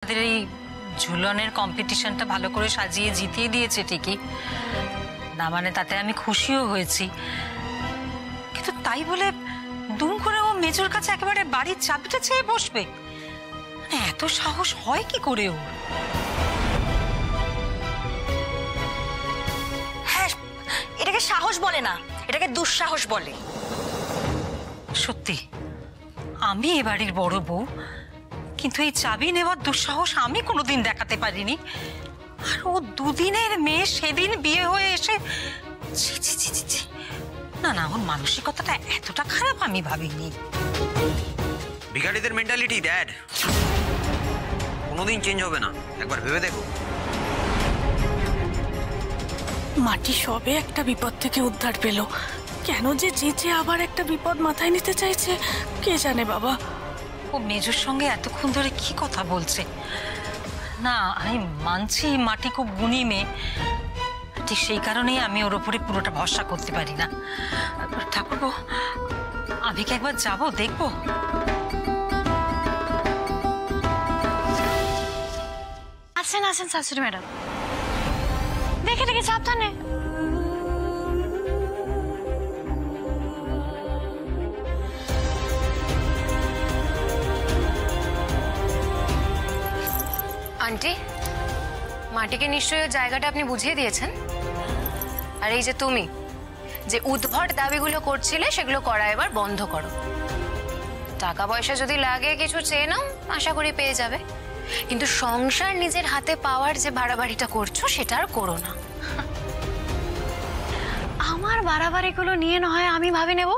এই ঝুলনের কম্পিটিশনটা ভালো করে সাজিয়ে জিতিয়ে দিয়েছে ঠিকই, না মানে তাতে আমি খুশিও হয়েছি, কিন্তু তাই বলে দুম করে ও মেজোর কাছে একেবারে বাড়ির চাবিটা চেয়ে বসবে? মানে এত সাহস হয় কি করে ওর? হ্যাঁ, এটাকে সাহস বলে না, এটাকে দুঃসাহস বলে। সত্যি আমি এ বাড়ির বড় বউ, কিন্তু এই চাবি নেওয়ার দুঃসাহস আমি কোনোদিন দেখাতে পারিনি। আর ও দুদিনের মেয়ে, সেদিন বিয়ে হয়ে এসে ছি ছি ছি ছি ছি। না না, ওর মানসিকতাটা এতটা খারাপ আমি ভাবিনি। ভিখারিদের মেন্টালিটি ড্যাড, কোনোদিন চেঞ্জ হবে না, একবার ভেবে দেখো। মাটি সবে একটা বিপদ থেকে উদ্ধার পেল, কেন যে চেঁচে আবার একটা বিপদ মাথায় নিতে চাইছে কে জানে বাবা। ও মেজোর সঙ্গে এতক্ষণ ধরে কি কথা বলছে। না আমি মানছি মাটি খুব গুণী মেয়ে, ঠিক সেই কারণেই আমি ওর ওপরে পুরোটা ভরসা করতে পারি না। ঠাকুরপো, আমি কি একবার যাবো, দেখবো? আসেন আসেন শাশুড়ি ম্যাডাম, দেখে দেখে সাবধানে। আন্টি, মাটিকে নিশ্চয়ই জায়গাটা আপনি বুঝিয়ে দিয়েছেন। আর এই যে তুমি যে উদ্ভট দাবিগুলো করছিলে সেগুলো করা এবার বন্ধ করো। টাকা পয়সা যদি লাগে কিছু চেয়ে নাও, আশা করি পেয়ে যাবে, কিন্তু সংসার নিজের হাতে পাওয়ার যে বাড়াবাড়িটা করছো সেটা আর করো না। আমার বাড়াবাড়িগুলো নিয়ে না হয় আমি ভাবি নেব,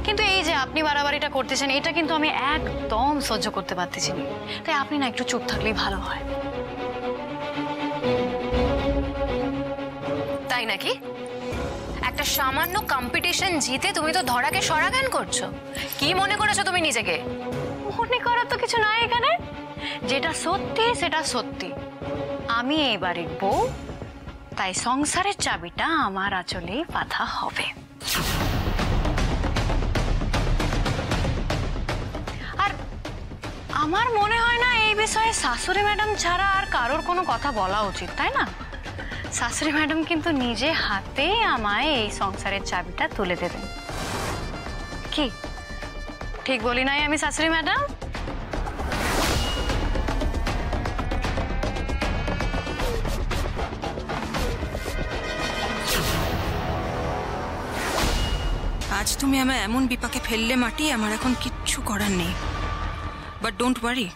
কিন্তু এই যে আপনি বাড়াবাড়িটা করতেছেন এটা কিন্তু আমি একদম সহ্য করতে পারতেছি না। তাই আপনি না একটু চুপ থাকলেই ভালো হয়। তাই নাকি? একটা সামান্য কম্পিটিশন জিতে তুমি তো ধরাকে সরাগান করছো। কি মনে করেছো তুমি নিজেকে? মনে করার তো কিছু নাই এখানে, যেটা সত্যি সেটা সত্যি। আমি এই বাড়ির বউ, তাই সংসারের চাবিটা আমার আঁচলেই বাঁধা হবে। আর আমার মনে হয় না এই বিষয়ে শাশুড়ি ম্যাডাম ছাড়া আর কারোর কোনো কথা বলা উচিত, তাই না? শাশুড়ি ম্যাডাম কিন্তু নিজে হাতে আমায় এই সংসারের চাবিটা তুলে দেবেন। কি ঠিক বলি নাই আমি শাশুড়ি ম্যাডাম? আজ তুমি আমায় এমন বিপাকে ফেললে মাটি, আমার এখন কিচ্ছু করার নেই। বাট ডোন্ট ওয়ারি,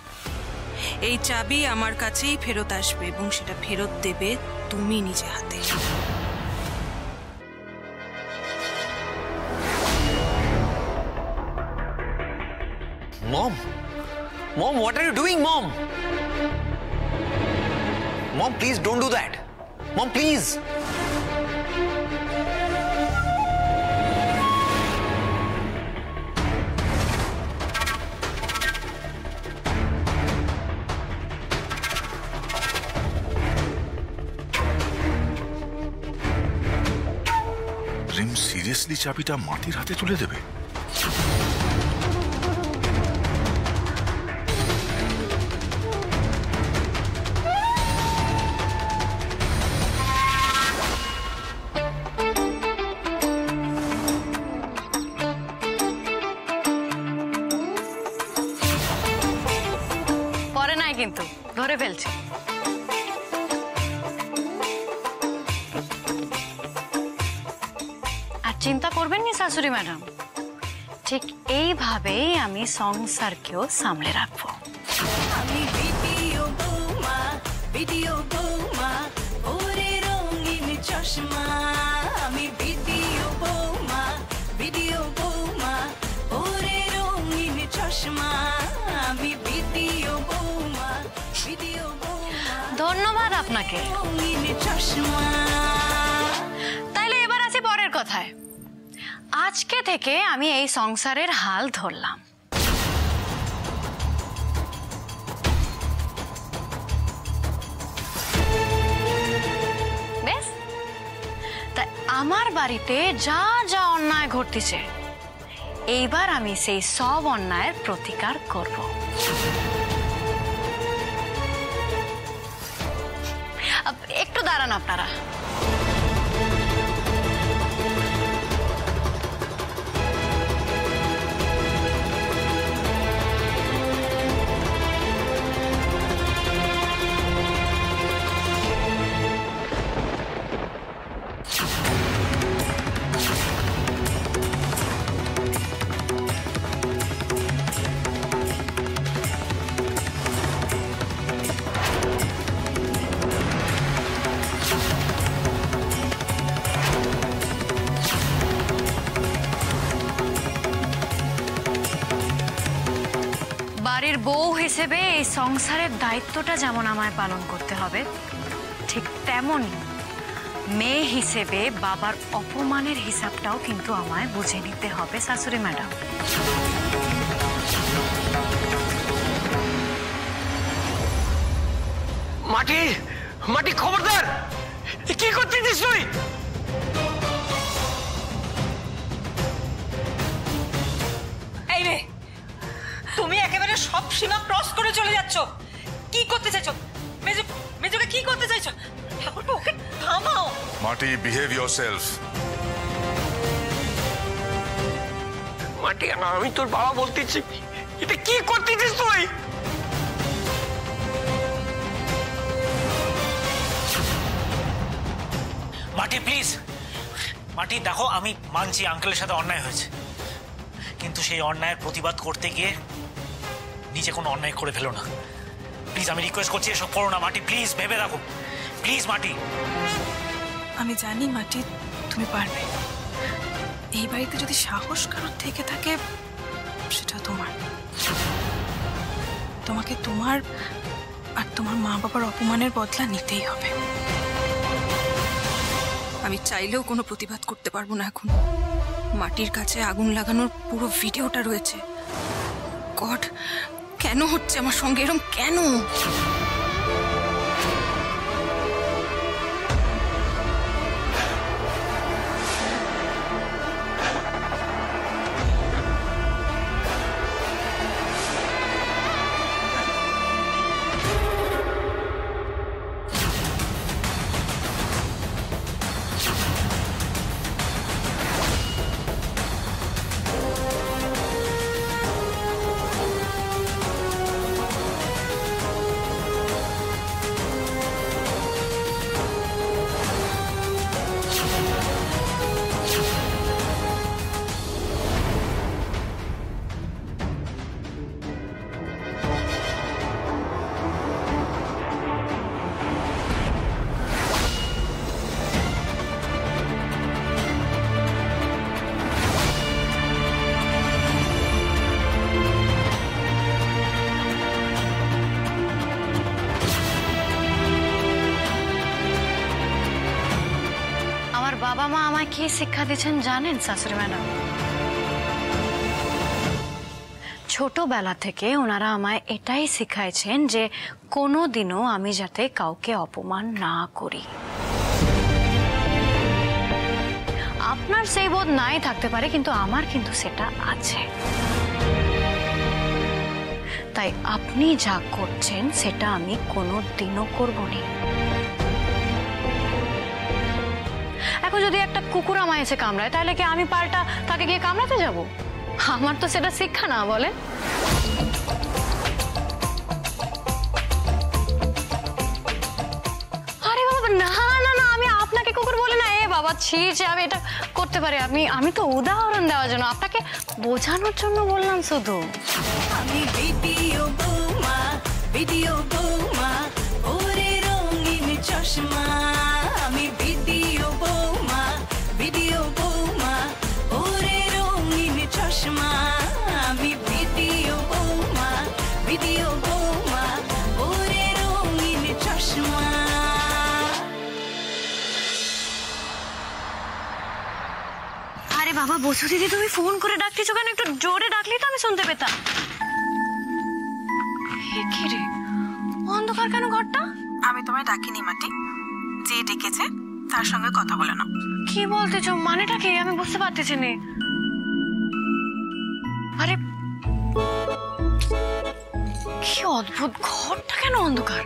এই চাবি আমার কাছেই ফেরত আসবে এবং সেটা ফেরত দেবে তুমি নিজে হাতে। মম, মম, what are you doing, mom? Mom, please don't do that. Mom, please. Rim seriously চাবিটা মাটির হাতে তুলে দেবে? পরে নাই কিন্তু ধরে ফেলছি। আর চিন্তা করবেন না শাশুড়ি ম্যাডাম, ঠিক এইভাবেই আমি সংসারকেও সামলে রাখবো। আমি ভিডিও বৌমা, ভিডিও বৌমা, ওরে রঙিন চশমা। আমি ভিডিও বৌমা, ভিডিও বৌমা, ওরে রঙিন চশমা। আমি ভিডিও বৌমা, ভিডিও বৌমা, ধন্যবাদ আপনাকে। রঙিন চশমা। তাইলে এবার আছি পরের কথায়। আজকে থেকে আমি এই সংসারের হাল ধরলাম। বেশ, তাই আমার বাড়িতে যা যা অন্যায় ঘটতেছে এইবার আমি সেই সব অন্যায়ের প্রতিকার করব। একটু দাঁড়ান আপনারা। বাড়ির বউ হিসেবে এই সংসারের দায়িত্বটা যেমন আমায় পালন করতে হবে, ঠিক তেমনই মেয়ে হিসেবে বাবার অপমানের হিসাবটাও কিন্তু আমায় বুঝে নিতে হবে শাশুড়ি ম্যাডাম। মাটি মাটি খবরদার, কি করতেছিস তুই? এই রে, তুমি একেবারে সব সীমা ক্রস করে চলে যাচ্ছ। কি করতে চাইছো মেজোকে? কি করতে চাইছো? ঠাকুরপো, ওকে থামাও। মাটি, বিহেভ ইয়োরসেলফ। মাটি, আমি তোর বাবা বলতেছি, এটা কি করতেছিস তুই? মাটি প্লিজ, মাটি দেখো, আমি মানছি আঙ্কেলের সাথে অন্যায় হয়েছে, কিন্তু সেই অন্যায়ের প্রতিবাদ করতে গিয়ে নিজে কোনো অন্যায় করে ফেলো না। প্লিজ আমি রিকোয়েস্ট করছি, এসব করো না মাটি, প্লিজ ভেবে দেখো প্লিজ মাটি। আমি জানি মাটি, তুমি পারবে। এই বাড়িতে যদি সাহস কারোর থেকে থাকে সেটা তোমার। তোমাকে তোমার আর তোমার মা বাবার অপমানের বদলা নিতেই হবে। আমি চাইলেও কোনো প্রতিবাদ করতে পারবো না এখন। মাটির কাছে আগুন লাগানোর পুরো ভিডিওটা রয়েছে। গড, কেন হচ্ছে আমার সঙ্গে এরকম? কেন? বাবা মা আমায় কি শিক্ষা দিয়েছেন জানেন শাশুড়ি ম্যাডাম? ছোটবেলা থেকে ওনারা আমায় এটাই শিখাইছেন যে কোনোদিনও আমি যাতে কাউকে অপমান না করি। আপনার সেই বোধ নাই থাকতে পারে, কিন্তু আমার কিন্তু সেটা আছে। তাই আপনি যা করছেন সেটা আমি কোনোদিনও করব না। এখন যদি একটা কুকুর আমায় এসে কামড়ায়, তাহলে কি আমি পাল্টা তাকে গিয়ে কামড়াতে যাব? আমার তো সেটা শিক্ষা না, বলে। আরে বাবা, না না না, আমি আপনাকে কুকুর বলি না। এ বাবা, ছি যে আমি এটা করতে পারি। আমি তো উদাহরণ দেওয়ার জন্য, আপনাকে বোঝানোর জন্য বললাম শুধু। আমি ভিডিও বৌমা ওরে রঙিন চশমা। আমি ভিডিও বৌমা ওরে রঙিন চশমা। আমি ভিডিও বৌমা ওরে রঙিন চশমা। আরে বাবা, বসু দিদি, তুমি ফোন করে ডাকতেছো কেন? একটু জোরে ডাকলেই তো আমি শুনতে পেতাম। কি রে, অন্ধকার কেন ঘরটা? আমি তোমায় ডাকিনি মাটি, যে ডেকেছে তার সঙ্গে কথা বলে নাও। কি বলতেছো? মানেটা কি? আমি বুঝতে পারতেছি না। আরে কি অদ্ভুত, ঘরটা কেন অন্ধকার?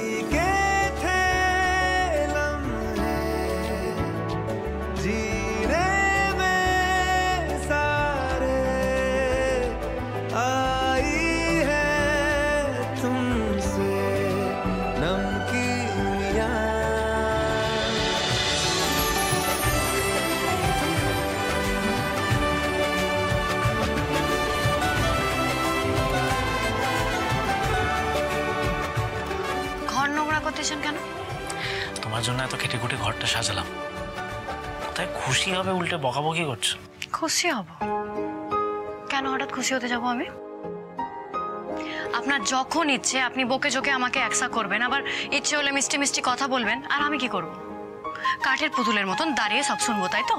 भीगे थे लम्हे जीने में सारे आई है तुमसे नमकीनियाँ ঘর নোংরা করতেছেন কেন? তোমার জন্য এত কেটে কুটে ঘরটা সাজালাম, তাই খুশি হবে উল্টে বকাবকি করছো। খুশি হব কেন? হঠাৎ খুশি হতে যাব আমি? আপনার যখন ইচ্ছে আপনি বকে জোকে আমাকে একসা করবেন, আবার ইচ্ছে হলে মিষ্টি মিষ্টি কথা বলবেন, আর আমি কি করব? কাঠের পুতুলের মতন দাঁড়িয়ে সব শুনবো, তাই তো?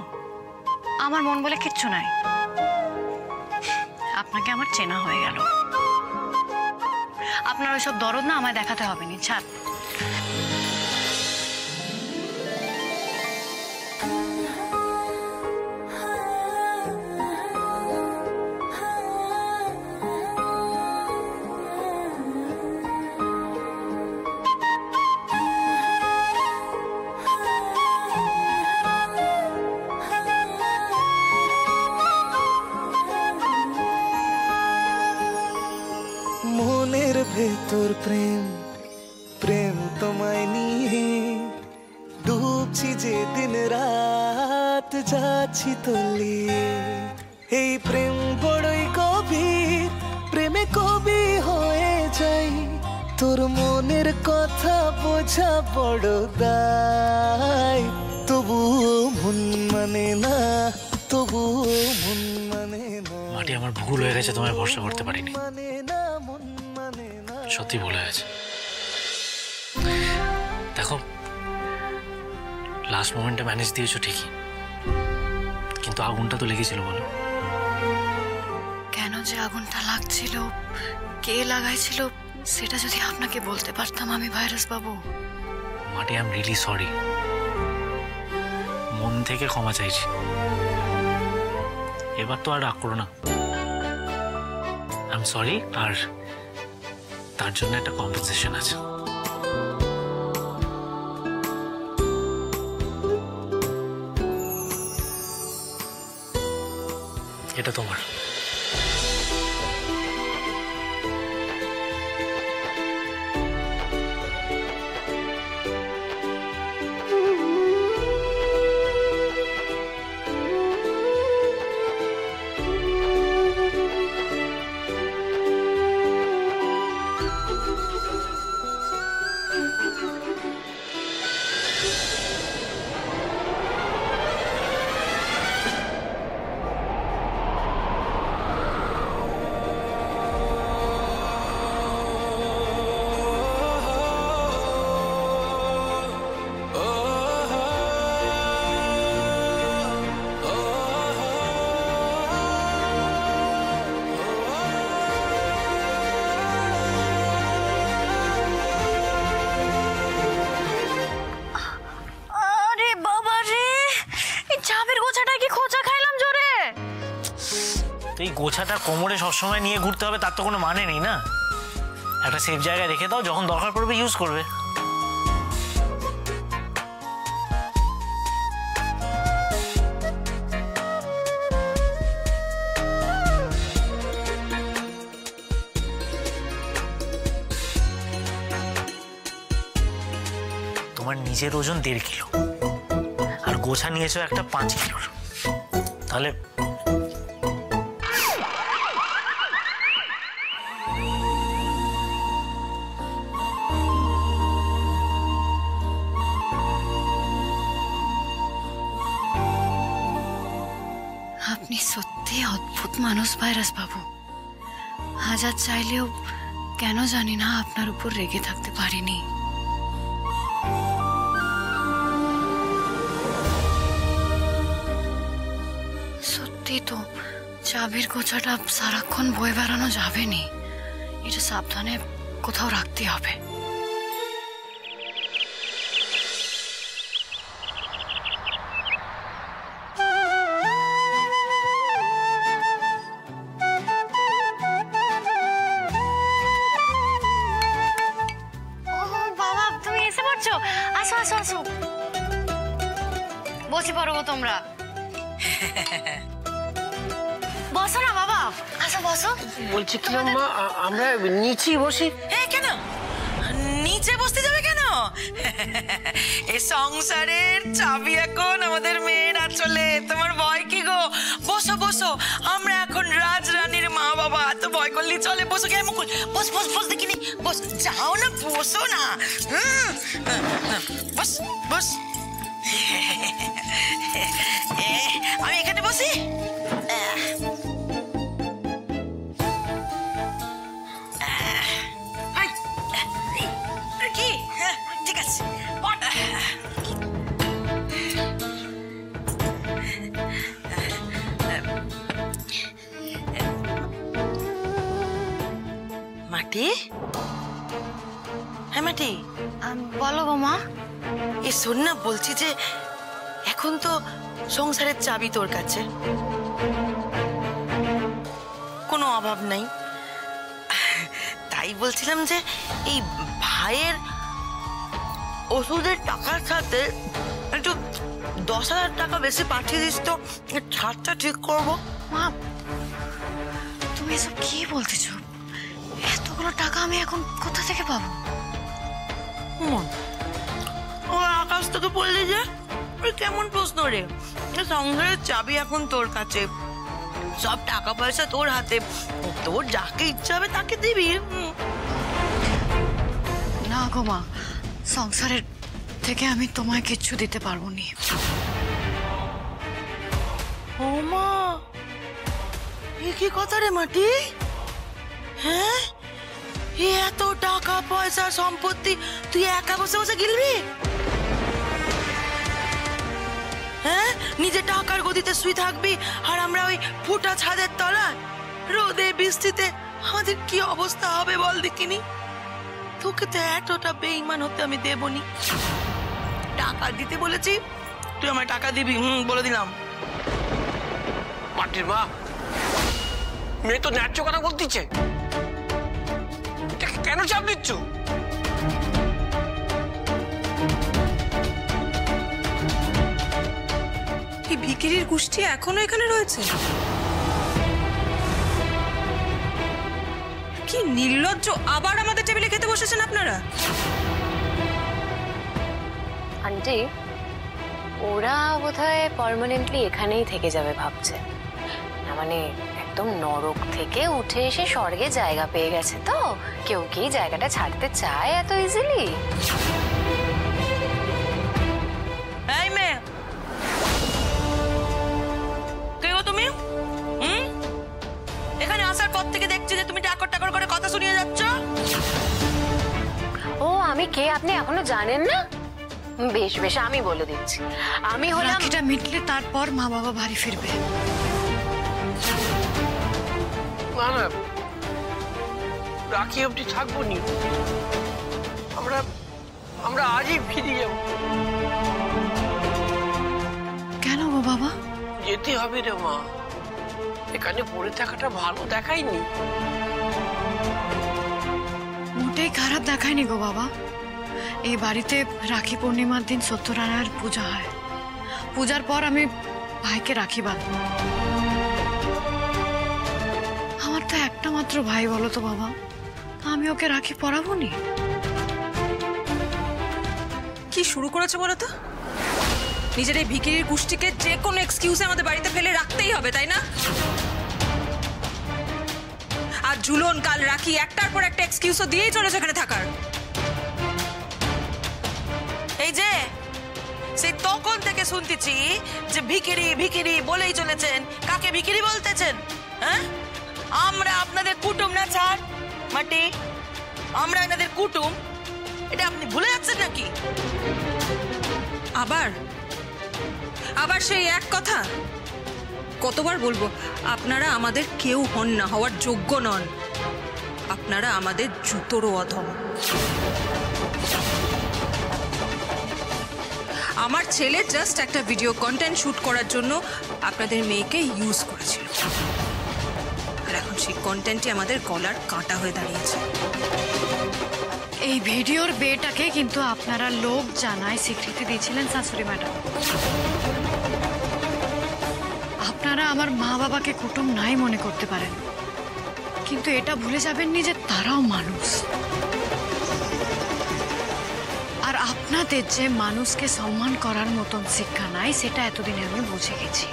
আমার মন বলে কিচ্ছু নাই। আপনাকে আমার চেনা হয়ে গেল। আপনার ওইসব দরদ না আমায় দেখাতে হবে না, ছাড়। মনের ভেতর প্রেম প্রেম তোমায় নিয়ে ডুবছি যে দিন রাত যাচ্ছি তলিয়ে এই প্রেম বড়ই গভীর প্রেমে কবি হয়ে যাই তোর মনের কথা বোঝা বড় দায় তবুও মন মানে না তবুও মন মানে না মাটি আমার ভুল হয়ে গেছে, তোমায় ভরসা করতে পারিনি, সত্যি ভুল হয়ে গেছে। দেখো লাস্ট মোমেন্টে ম্যানেজ দিয়েছো ঠিকই, কিন্তু আগুনটা তো লেগেছিল বলো। কেন যে আগুনটা লাগছিল, কে লাগাইছিল, সেটা যদি আপনাকে বলতে পারতাম আমি ভাইরাস বাবু। মাটি, আই এম রিয়েলি সরি, মন থেকে ক্ষমা চাইছি। এবার তো আর রাগ করো না। আই এম সরি, আর তার জন্য একটা কম্পেনসেশন আছে। এটা তোমার। এই গোছাটা কোমরে সবসময় নিয়ে ঘুরতে হবে তার তো কোনো মানে নেই না। একটা সেফ জায়গায় রেখে দাও, যখন দরকার পড়বে ইউজ করবে। তোমার নিজের ওজন 1.5 কিলো আর গোছা নিয়েছো একটা 5 কিলোর, তাহলে আপনি সত্যি অদ্ভুত মানুষ ভাইরাস বাবু। হাজার চাইলেও কেন জানি না আপনার উপর রেগে থাকতে পারিনি। সত্যি তো চাবির গোছাটা সারাক্ষণ বয়ে বেড়ানো যাবে নি, এটা সাবধানে কোথাও রাখতে হবে। বাবা করছো? আসো আসো আসো, বসে পড়ো তোমরা। বসো না বাবা, আসো বসো। বলছি কি মা, আমরা নিচেই বসি? হ্যাঁ, কেন নিচে বসতে যাবে কেন? এই সংসারের চাবি এখন আমাদের মেয়ের আঁচলে। তোমার ভয় কি গো? বসো বসো, আমরা এখন রাজরানীর মা বাবা, এত ভয় করলে চলে? বসো, কেমন বস বস বস, দেখিনি বস, যাও না, বসো না। বস বস, আমি এখানে বসি। কি ঠিক আছে, মাটি। হ্যাঁ মাটি, বলো গো মা। এ শোন না, বলছি যে এখন তো সংসারের চাবি তোর কাছে, কোনো অভাব নাই। তাই বলছিলাম যে এই ভাইয়ের ওষুধের টাকার সাথে একটু 10,000 টাকা বেশি পাঠিয়ে দিস তো, ছাদটা ঠিক করবো। মা, তুমি এসব কি বলতেছ? এতগুলো টাকা আমি এখন কোথা থেকে পাবো? ও আকাশ তোকে বললি যে, কেমন প্রশ্ন রে? সংসারের চাবি এখন তোর কাছে, সব টাকা পয়সা তোর হাতে, তোর যাকে ইচ্ছা হবে তাকে দিবি। না গো মা, সংসারের থেকে আমি তোমায় কিচ্ছু দিতে পারবো নি। ও মা, এ কি কথা রে মাটি? হ্যাঁ, এত টাকা পয়সা সম্পত্তি তুই একা বসে বসে গিলবি? হ্যাঁ, নিজে টাকার গদিতে শুয়ে থাকবি আর আমরা ওই ফুটা ছাদের তলায় রোদে বৃষ্টিতে আমাদের কি অবস্থা হবে বল দেখিনি? তোকে তো এতটা বেঈমান হতে আমি দেবনি। টাকা দিতে বলেছি, তুই আমায় টাকা দিবি, বলে দিলাম। মাটির মা, মেয়ে তো ন্যায্য কথা বলতেছে, কেন চাপ দিচ্ছ? এই ভিখিরির গোষ্ঠী এখনো এখানে রয়েছে? কি নির্লজ্জ, আবার আমাদের টেবিলে খেতে বসেছেন আপনারা? আন্টি, ওরা বোধহয় পার্মানেন্টলি এখানেই থেকে যাবে ভাবছে। না মানে একদম নরক থেকে উঠে এসে স্বর্গে জায়গা পেয়ে গেছে, তো কেউ কি জায়গাটা ছাড়তে চায় এত ইজিলি? এই মেয়ে, কে গো তুমি? এখানে আসার পর থেকে দেখছি যে তুমি টাকর টাকর করে কথা শুনিয়ে যাচ্ছ। ও আমি কে আপনি এখনো জানেন না? বেশ বেশ, আমি বলে দিচ্ছি। আমি হলাম, রাখিটা মিটলে তারপর মা বাবা বাড়ি ফিরবে। না না, রাখি অবধি থাকবো নি, আমরা আজই ফিরে যাবো। কেন গো বাবা? যেতে হবে রে মা, এখানে পড়ে থাকাটা ভালো দেখায়নি। মোটেই খারাপ দেখায়নি গো বাবা। এই বাড়িতে রাখি পূর্ণিমার দিন সত্যনারায়ণের পূজা হয়। পূজার পর আমি ভাইকে রাখি বাঁধবো। আমার তো একটা মাত্র ভাই, বলো তো বাবা, আমি ওকে রাখি পরাবো নি? কি শুরু করেছে বলো তো? নিজের এই ভিখিরির গোষ্ঠীকে যে কোনো এক্সকিউজে আমাদের বাড়িতে ফেলে রাখতেই হবে, তাই না? আর ঝুলন কাল রাখি একটার পর একটা এক্সকিউজও দিয়েই চলেছে এখানে থাকার। এই যে সেই তখন থেকে শুনতেছি যে ভিখিরি ভিখিরি বলেই চলেছেন। কাকে ভিখিরি বলতেছেন? হ্যাঁ, আমরা আপনাদের কুটুম না ছাড় মাটি, আমরা আপনাদের কুটুম, এটা আপনি ভুলে যাচ্ছেন নাকি? আবার আবার সেই এক কথা? কতবার বলবো, আপনারা আমাদের কেউ হন না, হওয়ার যোগ্য নন। আপনারা আমাদের জুতোরও অধম। আমার ছেলে জাস্ট একটা ভিডিও কন্টেন্ট শুট করার জন্য আপনাদের মেয়েকে ইউজ করেছিল, আর এখন সেই কন্টেন্টই আমাদের গলার কাঁটা হয়ে দাঁড়িয়েছে। এই ভিডিওর বেটাকে কিন্তু আপনারা লোক জানায় স্বীকৃতি দিয়েছিলেন শাশুড়ি ম্যাডাম। আপনারা আমার মা বাবাকে কুটুম নাই মনে করতে পারেন, কিন্তু এটা ভুলে যাবেননি যে তারাও মানুষ। আর আপনাদের যে মানুষকে সম্মান করার মতন শিক্ষা নাই সেটা এতদিনে আমি বুঝে গেছি।